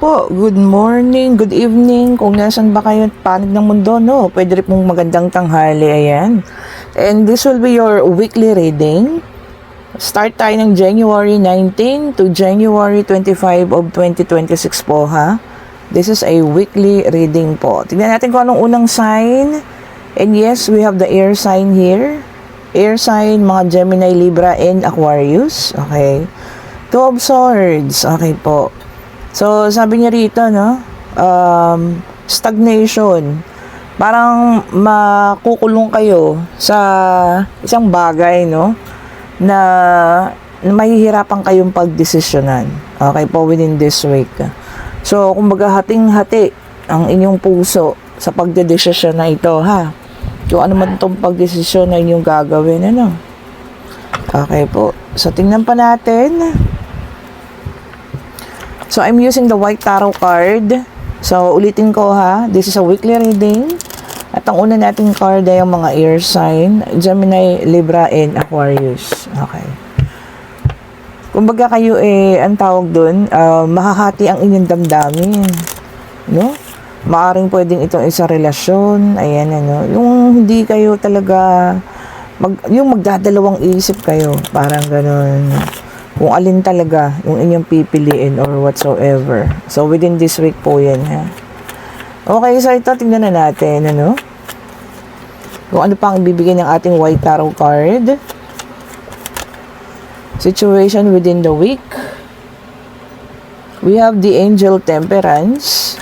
po, good morning, good evening, kung nasan ba kayo panig ng mundo, no? Pwede rin pong magandang tanghali, ayan. And this will be your weekly reading. Start tayo ng January 19 to January 25 of 2026 po, ha? This is a weekly reading po. Tignan natin kung anong unang sign. And yes, we have the air sign here. Air sign, mga Gemini, Libra, and Aquarius. Okay. Two of Swords. Okay po. So, sabi niya rito, no? Stagnation. Parang makukulong kayo sa isang bagay, no? Na mahihirapan kayong pagdesisyonan. Okay po, within this week. So, kumbaga hating-hati ang inyong puso sa pagdedesisyon na ito, ha? Kung ano man itong pagdesisyon na inyong gagawin, ano? Okay po. So, tingnan pa natin. So, I'm using the White Tarot card. So, ulitin ko, ha. This is a weekly reading. At ang una nating card ay ang mga air sign. Gemini, Libra, and Aquarius. Okay. Kumbaga kayo ang tawag dun, makahati ang inyong damdamin. No? Maaring pwedeng itong isa relasyon. Ayan, ano. Yung hindi kayo talaga, yung magdadalawang isip kayo. Parang ganun. Kung alin talaga yung inyong pipiliin or whatsoever. So, within this week po yan, ha. Okay, so ito, tingnan na natin, ano. Kung ano pang ibibigay ng ating White Tarot card. Situation within the week. We have the Angel Temperance.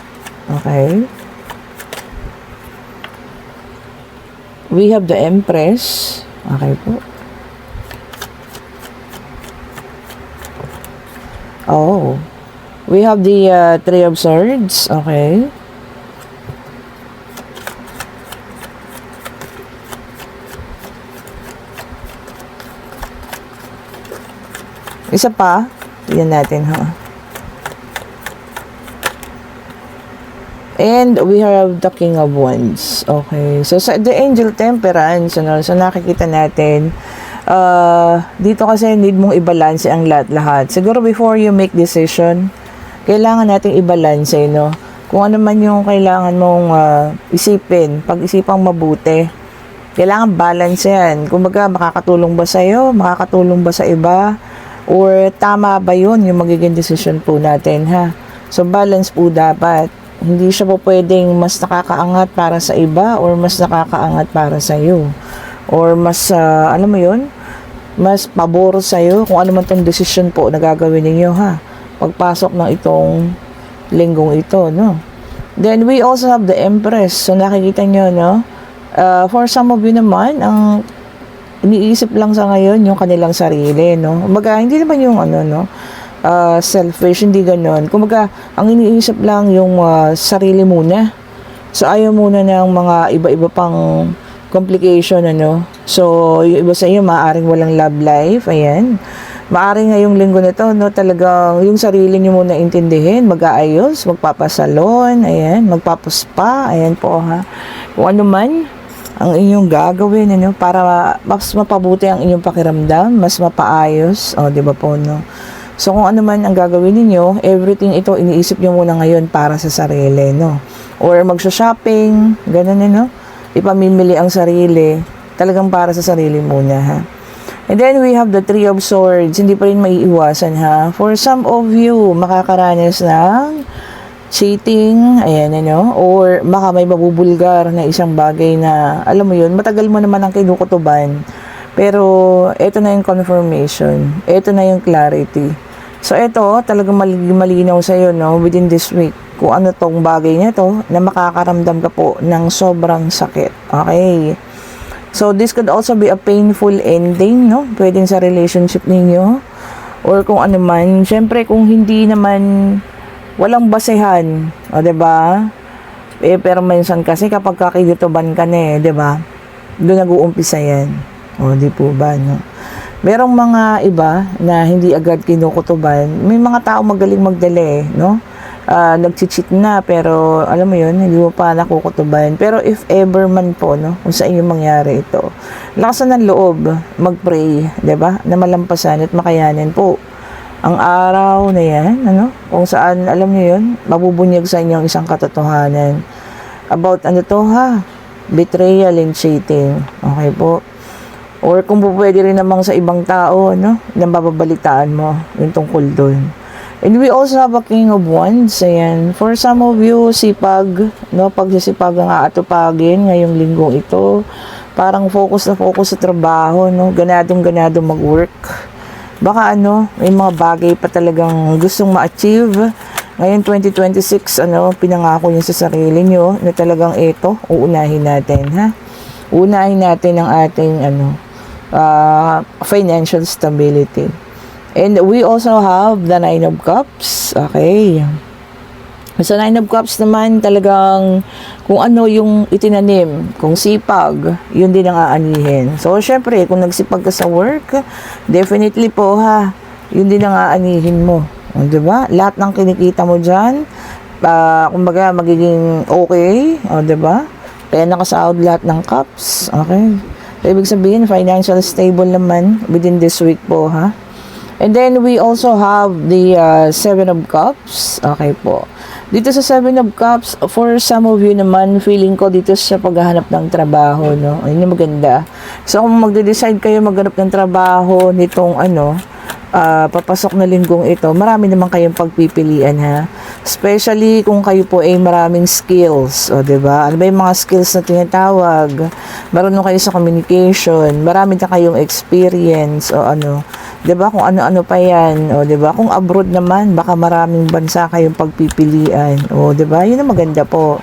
Okay. We have the Empress. Okay po. Oh. We have the Three of Swords. Okay. Isa pa. Tignan natin, ha. And we have the King of Wands. Okay. So, sa the Angel Temperance, ano, so nakikita natin, dito kasi need mong i-balance ang lahat-lahat. Siguro before you make decision, kailangan nating i-balance, no? Kung ano man yung kailangan mong isipin, pag-isipang mabuti. Kailangan balance yan. Kumbaga, makakatulong ba sa'yo? Makakatulong ba sa iba? Or tama ba yun yung magiging decision po natin, ha? So, balance po dapat. Hindi siya po pwedeng mas nakakaangat para sa iba or mas nakakaangat para sa iyo. Or mas, alam mo yun, mas pabor sa iyo kung ano man tong decision po na gagawin ninyo, ha? Pagpasok ng itong linggong ito, no? Then, we also have the Empress. So, nakikita nyo, no? For some of you naman, ang iniisip lang sa ngayon yung kanilang sarili, no? Kumbaga, hindi naman yung ano, no? Selfish, hindi ganon. Kumbaga, ang iniisip lang yung sarili muna. So, ayaw muna ng mga iba-iba pang complication, ano. So, yung iba sa iyo, maaaring walang love life, ayan. Maaaring ngayong linggo na to, no, talagang yung sarili nyo muna intindihin, mag-aayos, magpapasalon, ayan, magpapaspa, ayan po, ha. Kung ano man ang inyong gagawin, ano, para mas mapabuti ang inyong pakiramdam, mas mapaayos, o, di ba po, no. So, kung ano man ang gagawin ninyo, everything ito, iniisip nyo muna ngayon para sa sarili, no? Or magsha-shopping, ganun, no? Ipamimili ang sarili, talagang para sa sarili muna, ha? And then, we have the Three of Swords. Hindi pa rin maiiwasan, ha? For some of you, makakaranas ng cheating, ayan, ano? Or baka may mabubulgar na isang bagay na, alam mo yun, matagal mo naman ang kinukutuban. Pero, ito na yung confirmation. Ito na yung clarity. So, ito, talagang malinaw sa'yo, no? Within this week. Kung ano tong bagay na to, na makakaramdam ka po ng sobrang sakit. Okay? So, this could also be a painful ending, no? Pwedeng sa relationship ninyo. Or kung ano man. Siyempre, kung hindi naman walang basehan. O, diba? Pero minsan kasi kapag kakigutuban ka na diba? Doon nag-uumpisa yan. O, di po ba, no? Merong mga iba na hindi agad kinukutuban. May mga tao magaling magdala, no? Nag-cheat na, pero alam mo yun, hindi mo pa nakukutuban. Pero if ever man po, no? Kung sa inyo mangyari ito, lakasan ng loob, mag-pray, diba? Na malampasan at makayanin po ang araw na yan, ano, kung saan, alam niyo yun, mabubunyag sa inyo ang isang katotohanan. About ano to ha? Betrayal and cheating. Okay po. Or kung pwede rin namang sa ibang tao, no, na mababalitaan mo yung tungkol dun. And we also have a King of Wands. Ayan. For some of you, sipag, no, pagsisipag ang aatupagin ngayong linggong ito. Parang focus na focus sa trabaho, no, ganadong-ganado mag-work. Baka ano, may mga bagay pa talagang gustong ma-achieve. Ngayon 2026, ano, pinangako niyo sa sarili niyo na talagang ito, uunahin natin, ha? Uunahin natin ang ating ano, financial stability. And we also have the Nine of Cups. Okay. Sa Nine of Cups naman, talagang kung ano yung itinanim, kung sipag, yun din ang aanihin. So, syempre, kung nagsipag ka sa work, definitely po ha, yun din ang aanihin mo. Diba? Lahat ng kinikita mo dyan, kumbaga, magiging okay. Diba? Kaya nakasahod lahat ng cups. Okay. So, ibig sabihin, financial stable naman within this week po ha. And then, we also have the Seven of Cups. Okay po. Dito sa Seven of Cups, for some of you naman, feeling ko dito sa paghahanap ng trabaho, no? Ayun yung maganda. So, kung magde-decide kayo maghanap ng trabaho nitong, ano, papasok na linggong ito, marami naman kayong pagpipilian, ha? Especially kung kayo po ay maraming skills, o, diba? Ano ba yung mga skills na tinatawag? Marunong kayo sa communication, marami na kayong experience, o ano, 'di ba? Kung ano-ano pa 'yan, o 'di ba? Kung abroad naman, baka maraming bansa kayong pagpipilian. O 'di ba? 'Yun ang maganda po.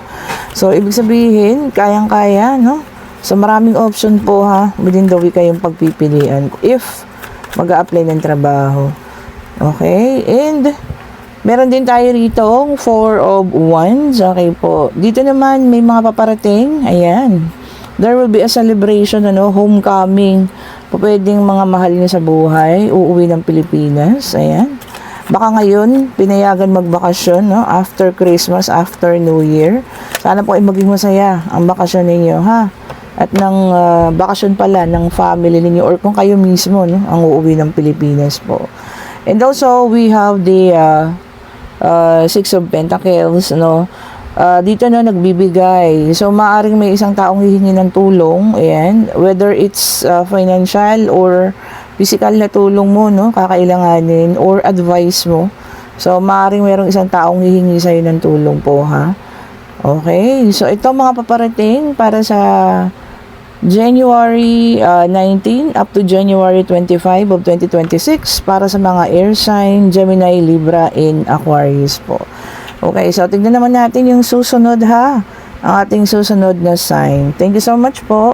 So ibig sabihin, kayang-kaya, no? So maraming option po ha, within the week kayong pagpipilian if mag-a-apply ng trabaho. Okay? And meron din tayo rito Four of Wands. Okay po. Dito naman may mga paparating. Ayan. There will be a celebration, ano, homecoming. Pwedeng mga mahal niyo sa buhay, uuwi ng Pilipinas. Ayan. Baka ngayon, pinayagan magbakasyon, no? After Christmas, after New Year. Sana po ay maging masaya ang bakasyon ninyo, ha? At ng bakasyon pala ng family ninyo or kung kayo mismo, no? Ang uuwi ng Pilipinas po. And also, we have the Six of Pentacles, no? Dito na nagbibigay. So, maaring may isang taong hihingi ng tulong. Ayan. Whether it's financial or physical na tulong mo, no? Kakailanganin or advice mo. So, maaring mayroong isang taong hihingi sa'yo ng tulong po, ha? Okay. So, ito mga paparating para sa January 19 up to January 25 of 2026 para sa mga air sign, Gemini, Libra, and Aquarius po. Okay, so tignan naman natin yung susunod ha. Ang ating susunod na sign. Thank you so much po.